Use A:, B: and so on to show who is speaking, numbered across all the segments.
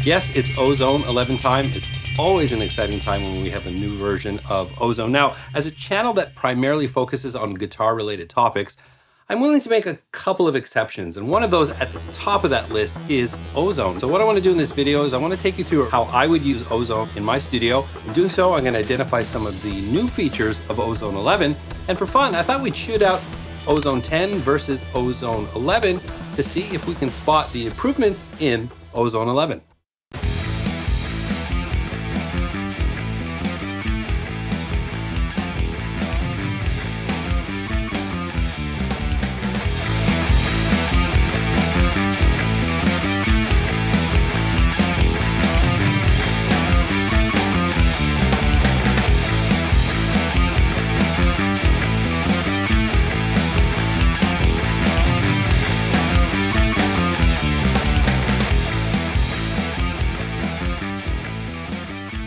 A: Yes, it's Ozone 11 time. It's always an exciting time when we have a new version of Ozone. Now, as a channel that primarily focuses on guitar-related topics, I'm willing to make a couple of exceptions, and one of those at the top of that list is Ozone. So what I want to do in this video is I want to take you through how I would use Ozone in my studio. In doing so, I'm going to identify some of the new features of Ozone 11, and for fun, I thought we'd shoot out Ozone 10 versus Ozone 11 to see if we can spot the improvements in Ozone 11.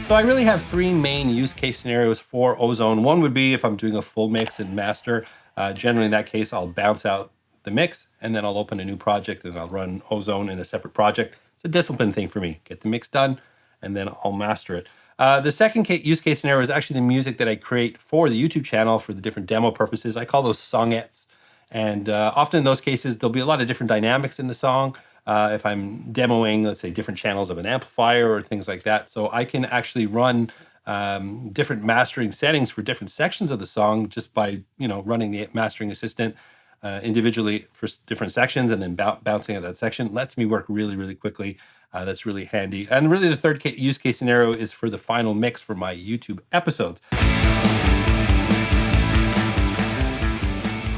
A: So I really have three main use case scenarios for Ozone. One would be if I'm doing a full mix and master. Generally in that case, I'll bounce out the mix and then I'll open a new project and I'll run Ozone in a separate project. It's a discipline thing for me. Get the mix done and then I'll master it. The second use case scenario is actually the music that I create for the YouTube channel for the different demo purposes. I call those songettes. And often in those cases, there'll be a lot of different dynamics in the song. If I'm demoing, let's say, different channels of an amplifier or things like that. So I can actually run different mastering settings for different sections of the song just by, running the mastering assistant individually for different sections and then bouncing at that section. Lets me work really, really quickly. That's really handy. And really the third use case scenario is for the final mix for my YouTube episodes.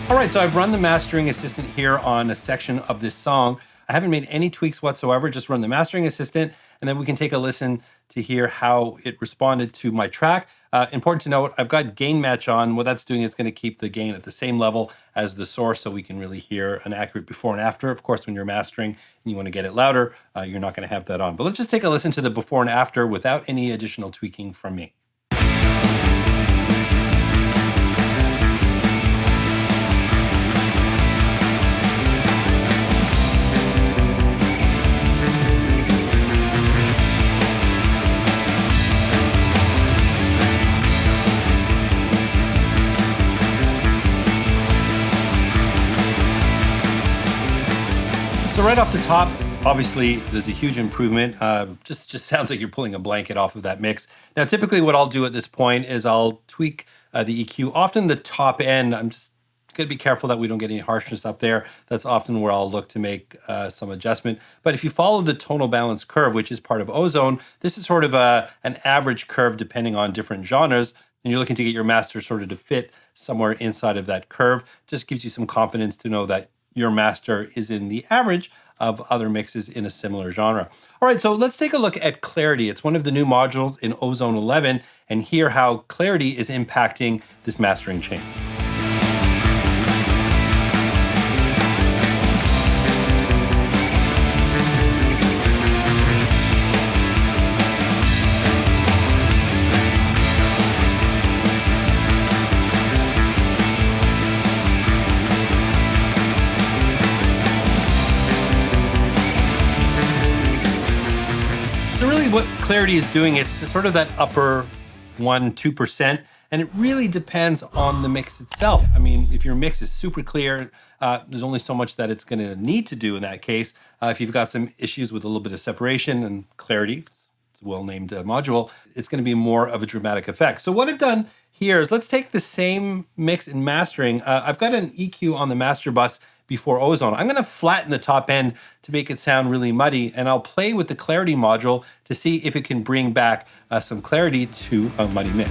A: All right, so I've run the mastering assistant here on a section of this song. I haven't made any tweaks whatsoever, just run the mastering assistant, and then we can take a listen to hear how it responded to my track. Important to note, I've got gain match on. What that's doing is going to keep the gain at the same level as the source so we can really hear an accurate before and after. Of course, when you're mastering and you want to get it louder, you're not going to have that on. But let's just take a listen to the before and after without any additional tweaking from me. So right off the top, obviously, there's a huge improvement. Just sounds like you're pulling a blanket off of that mix. Now, typically what I'll do at this point is I'll tweak the EQ. Often the top end, I'm just going to be careful that we don't get any harshness up there. That's often where I'll look to make some adjustment. But if you follow the tonal balance curve, which is part of Ozone, this is sort of an average curve depending on different genres. And you're looking to get your master sort of to fit somewhere inside of that curve. Just gives you some confidence to know that your master is in the average of other mixes in a similar genre. All right, so let's take a look at clarity. It's one of the new modules in Ozone 11 and hear how clarity is impacting this mastering change. So really what clarity is doing, it's sort of that upper 1-2%, and it really depends on the mix itself. I mean, if your mix is super clear, there's only so much that it's going to need to do in that case. If you've got some issues with a little bit of separation and clarity, it's a well-named module, it's going to be more of a dramatic effect. So what I've done here is let's take the same mix in mastering. I've got an EQ on the master bus before Ozone. I'm going to flatten the top end to make it sound really muddy, and I'll play with the clarity module to see if it can bring back some clarity to a muddy mix.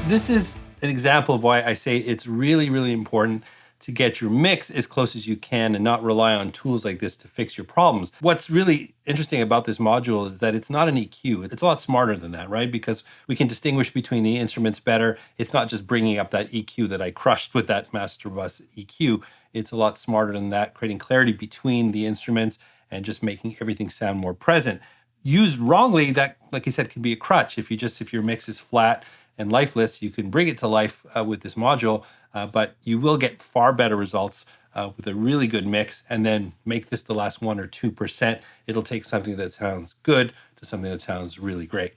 A: This is an example of why I say it's really, really important to get your mix as close as you can and not rely on tools like this to fix your problems. What's really interesting about this module is that it's not an EQ. It's a lot smarter than that, right? Because we can distinguish between the instruments better. It's not just bringing up that EQ that I crushed with that master bus EQ. It's a lot smarter than that, creating clarity between the instruments and just making everything sound more present. Used wrongly, that, like I said, can be a crutch. If your mix is flat and lifeless, you can bring it to life with this module, but you will get far better results with a really good mix, and then make this the last 1 or 2%. It'll take something that sounds good to something that sounds really great.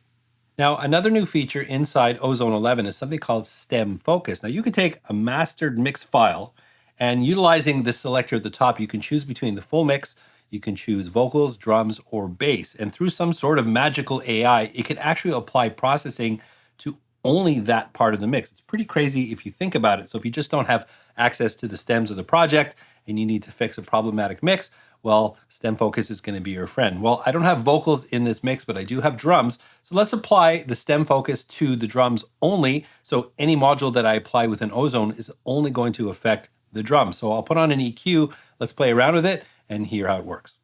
A: Now, another new feature inside Ozone 11 is something called stem focus. Now, you can take a mastered mix file, and utilizing this selector at the top, you can choose between the full mix, you can choose vocals, drums, or bass. And through some sort of magical AI, it can actually apply processing to only that part of the mix. It's pretty crazy if you think about it. So if you just don't have access to the stems of the project and you need to fix a problematic mix, well, stem focus is going to be your friend. Well, I don't have vocals in this mix, but I do have drums. So let's apply the stem focus to the drums only. So any module that I apply with an Ozone is only going to affect the drums. So I'll put on an EQ. Let's play around with it and hear how it works.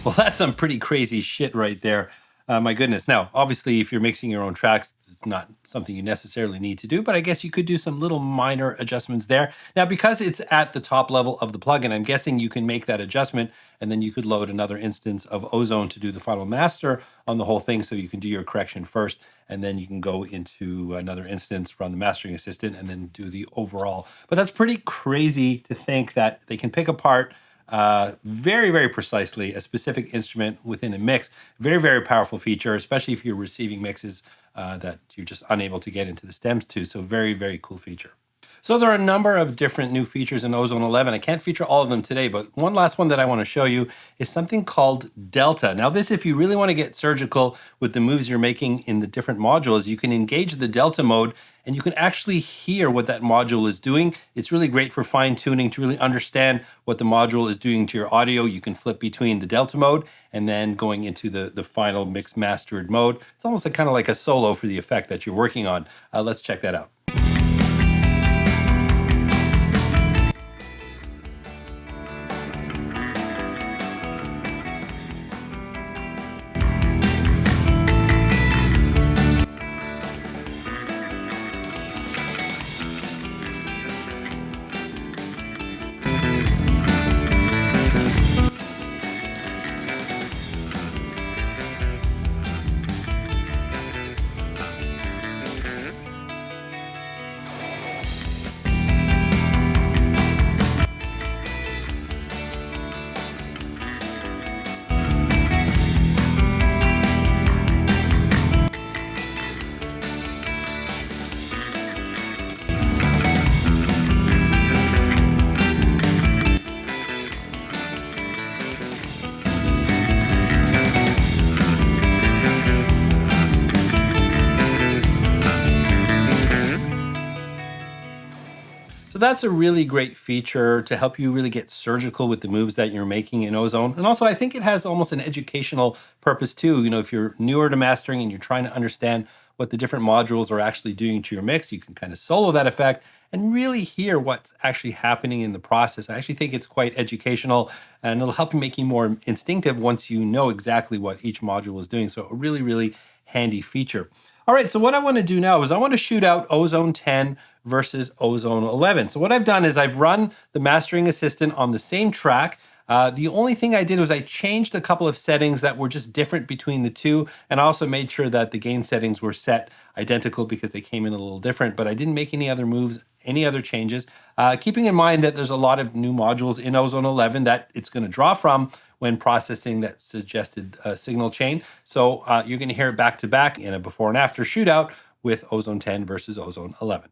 A: Well, that's some pretty crazy shit right there. My goodness. Now, obviously, if you're mixing your own tracks, it's not something you necessarily need to do, but I guess you could do some little minor adjustments there. Now, because it's at the top level of the plugin, I'm guessing you can make that adjustment, and then you could load another instance of Ozone to do the final master on the whole thing, so you can do your correction first, and then you can go into another instance, run the mastering assistant, and then do the overall. But that's pretty crazy to think that they can pick apart very, very precisely a specific instrument within a mix. Very, very powerful feature, especially if you're receiving mixes that you're just unable to get into the stems to. So very, very cool feature. So there are a number of different new features in Ozone 11. I can't feature all of them today, but one last one that I want to show you is something called Delta. Now this, if you really want to get surgical with the moves you're making in the different modules, you can engage the Delta mode and you can actually hear what that module is doing. It's really great for fine tuning to really understand what the module is doing to your audio. You can flip between the Delta mode and then going into the final mix mastered mode. It's almost like kind of like a solo for the effect that you're working on. Let's check that out. So that's a really great feature to help you really get surgical with the moves that you're making in Ozone. And also I think it has almost an educational purpose too. You know, if you're newer to mastering and you're trying to understand what the different modules are actually doing to your mix, you can kind of solo that effect and really hear what's actually happening in the process. I actually think it's quite educational, and it'll help you make you more instinctive once you know exactly what each module is doing. So a really, really handy feature. All right, so what I want to do now is I want to shoot out Ozone 10 versus Ozone 11. So what I've done is I've run the mastering assistant on the same track. The only thing I did was I changed a couple of settings that were just different between the two, and I also made sure that the gain settings were set identical because they came in a little different, but I didn't make any other moves any other changes. Keeping in mind that there's a lot of new modules in Ozone 11 that it's going to draw from when processing that suggested signal chain. So you're going to hear it back to back in a before and after shootout with Ozone 10 versus Ozone 11.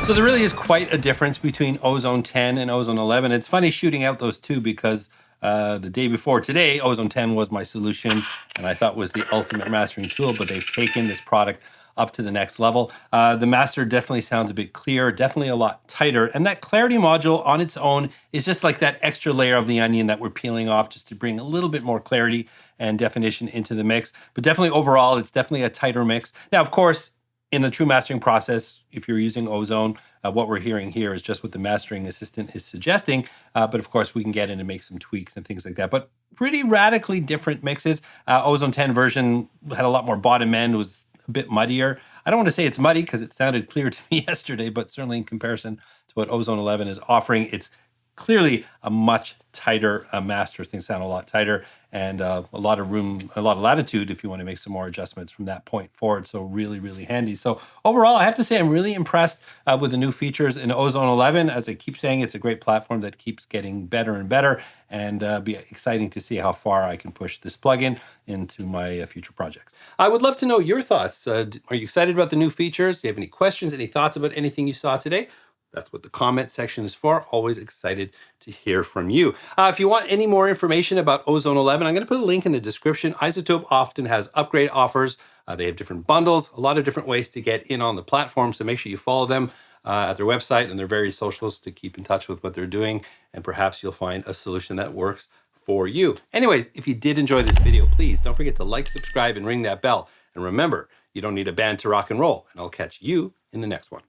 A: So there really is quite a difference between Ozone 10 and Ozone 11. It's funny shooting out those two because the day before today, Ozone 10 was my solution and I thought was the ultimate mastering tool, but they've taken this product up to the next level. The master definitely sounds a bit clearer, definitely a lot tighter. And that clarity module on its own is just like that extra layer of the onion that we're peeling off just to bring a little bit more clarity and definition into the mix. But definitely overall, it's definitely a tighter mix. Now, of course, in a true mastering process, if you're using Ozone, what we're hearing here is just what the mastering assistant is suggesting. But of course, we can get in and make some tweaks and things like that. But pretty radically different mixes. Ozone 10 version had a lot more bottom end, was a bit muddier. I don't want to say it's muddy because it sounded clear to me yesterday, but certainly in comparison to what Ozone 11 is offering, it's clearly a much tighter master. Things sound a lot tighter and a lot of room, a lot of latitude if you want to make some more adjustments from that point forward. So really, really handy. So overall, I have to say I'm really impressed with the new features in Ozone 11. As I keep saying, it's a great platform that keeps getting better and better, and be exciting to see how far I can push this plugin into my future projects. I would love to know your thoughts. Are you excited about the new features? Do you have any questions, any thoughts about anything you saw today? That's what the comment section is for. Always excited to hear from you. If you want any more information about Ozone 11, I'm going to put a link in the description. Izotope often has upgrade offers. They have different bundles, a lot of different ways to get in on the platform. So make sure you follow them at their website and their various socials to keep in touch with what they're doing. And perhaps you'll find a solution that works for you. Anyways, if you did enjoy this video, please don't forget to like, subscribe, and ring that bell. And remember, you don't need a band to rock and roll. And I'll catch you in the next one.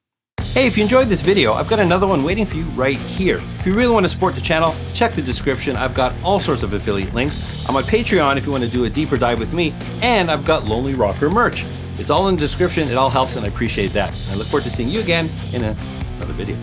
A: Hey, if you enjoyed this video, I've got another one waiting for you right here. If you really want to support the channel, check the description. I've got all sorts of affiliate links. On my Patreon if you want to do a deeper dive with me, and I've got Lonely Rocker merch. It's all in the description. It all helps, and I appreciate that. And I look forward to seeing you again in another video.